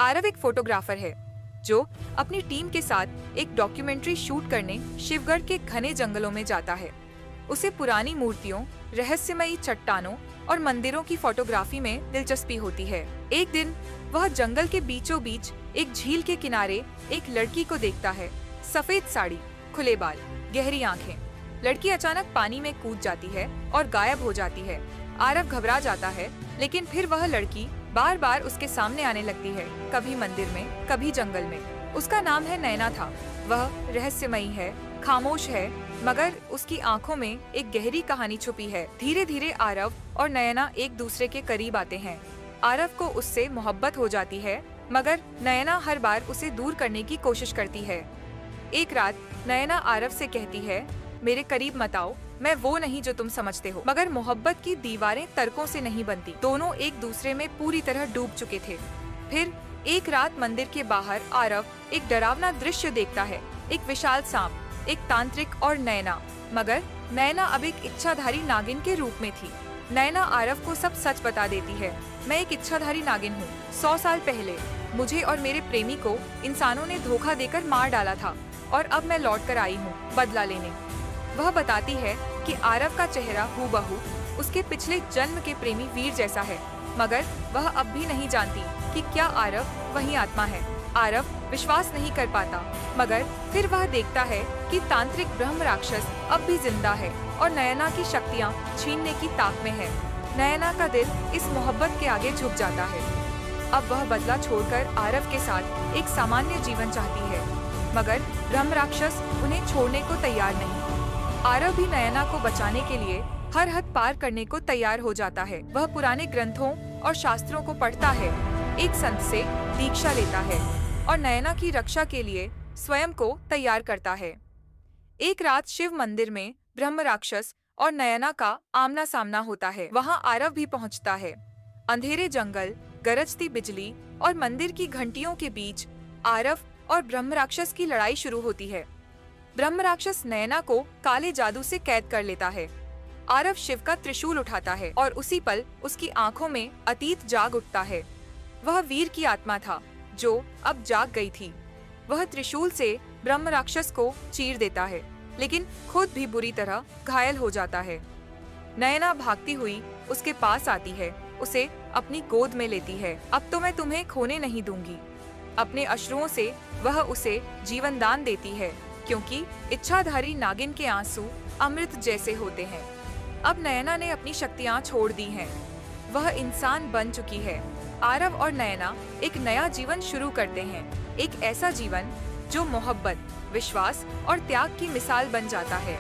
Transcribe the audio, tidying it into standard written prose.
आरव एक फोटोग्राफर है जो अपनी टीम के साथ एक डॉक्यूमेंट्री शूट करने शिवगढ़ के घने जंगलों में जाता है। उसे पुरानी मूर्तियों, रहस्यमयी चट्टानों और मंदिरों की फोटोग्राफी में दिलचस्पी होती है। एक दिन वह जंगल के बीचों बीच एक झील के किनारे एक लड़की को देखता है। सफेद साड़ी, खुले बाल, गहरी आंखें। लड़की अचानक पानी में कूद जाती है और गायब हो जाती है। आरव घबरा जाता है, लेकिन फिर वह लड़की बार बार उसके सामने आने लगती है, कभी मंदिर में, कभी जंगल में। उसका नाम है नैना था। वह रहस्यमयी है, खामोश है, मगर उसकी आंखों में एक गहरी कहानी छुपी है। धीरे धीरे आरव और नयना एक दूसरे के करीब आते हैं। आरव को उससे मोहब्बत हो जाती है, मगर नयना हर बार उसे दूर करने की कोशिश करती है। एक रात नयना आरव से कहती है, मेरे करीब मत आओ, मैं वो नहीं जो तुम समझते हो। मगर मोहब्बत की दीवारें तर्कों से नहीं बनती। दोनों एक दूसरे में पूरी तरह डूब चुके थे। फिर एक रात मंदिर के बाहर आरव एक डरावना दृश्य देखता है। एक विशाल सांप, एक तांत्रिक और नैना। मगर नैना अब एक इच्छाधारी नागिन के रूप में थी। नैना आरव को सब सच बता देती है। मैं एक इच्छाधारी नागिन हूँ। 100 साल पहले मुझे और मेरे प्रेमी को इंसानों ने धोखा देकर मार डाला था और अब मैं लौट कर आई हूँ बदला लेने। वह बताती है कि आरव का चेहरा हूबहू उसके पिछले जन्म के प्रेमी वीर जैसा है, मगर वह अब भी नहीं जानती कि क्या आरव वही आत्मा है। आरव विश्वास नहीं कर पाता, मगर फिर वह देखता है कि तांत्रिक ब्रह्म राक्षस अब भी जिंदा है और नयना की शक्तियाँ छीनने की ताक में है। नयना का दिल इस मोहब्बत के आगे झुक जाता है। अब वह बदला छोड़कर आरव के साथ एक सामान्य जीवन चाहती है, मगर ब्रह्म राक्षस उन्हें छोड़ने को तैयार नहीं। आरव भी नयना को बचाने के लिए हर हद पार करने को तैयार हो जाता है। वह पुराने ग्रंथों और शास्त्रों को पढ़ता है, एक संत से दीक्षा लेता है और नयना की रक्षा के लिए स्वयं को तैयार करता है। एक रात शिव मंदिर में ब्रह्म राक्षस और नयना का आमना सामना होता है। वहाँ आरव भी पहुँचता है। अंधेरे जंगल, गरजती बिजली और मंदिर की घंटियों के बीच आरव और ब्रह्म राक्षस की लड़ाई शुरू होती है। ब्रह्म राक्षस नयना को काले जादू से कैद कर लेता है। आरव शिव का त्रिशूल उठाता है और उसी पल उसकी आंखों में अतीत जाग उठता है। वह वीर की आत्मा था जो अब जाग गई थी। वह त्रिशूल से ब्रह्म राक्षस को चीर देता है, लेकिन खुद भी बुरी तरह घायल हो जाता है। नयना भागती हुई उसके पास आती है, उसे अपनी गोद में लेती है। अब तो मैं तुम्हें खोने नहीं दूंगी। अपने अश्रुओं से वह उसे जीवन दान देती है, क्योंकि इच्छाधारी नागिन के आंसू अमृत जैसे होते हैं। अब नयना ने अपनी शक्तियां छोड़ दी हैं। वह इंसान बन चुकी है। आरव और नयना एक नया जीवन शुरू करते हैं, एक ऐसा जीवन जो मोहब्बत, विश्वास और त्याग की मिसाल बन जाता है।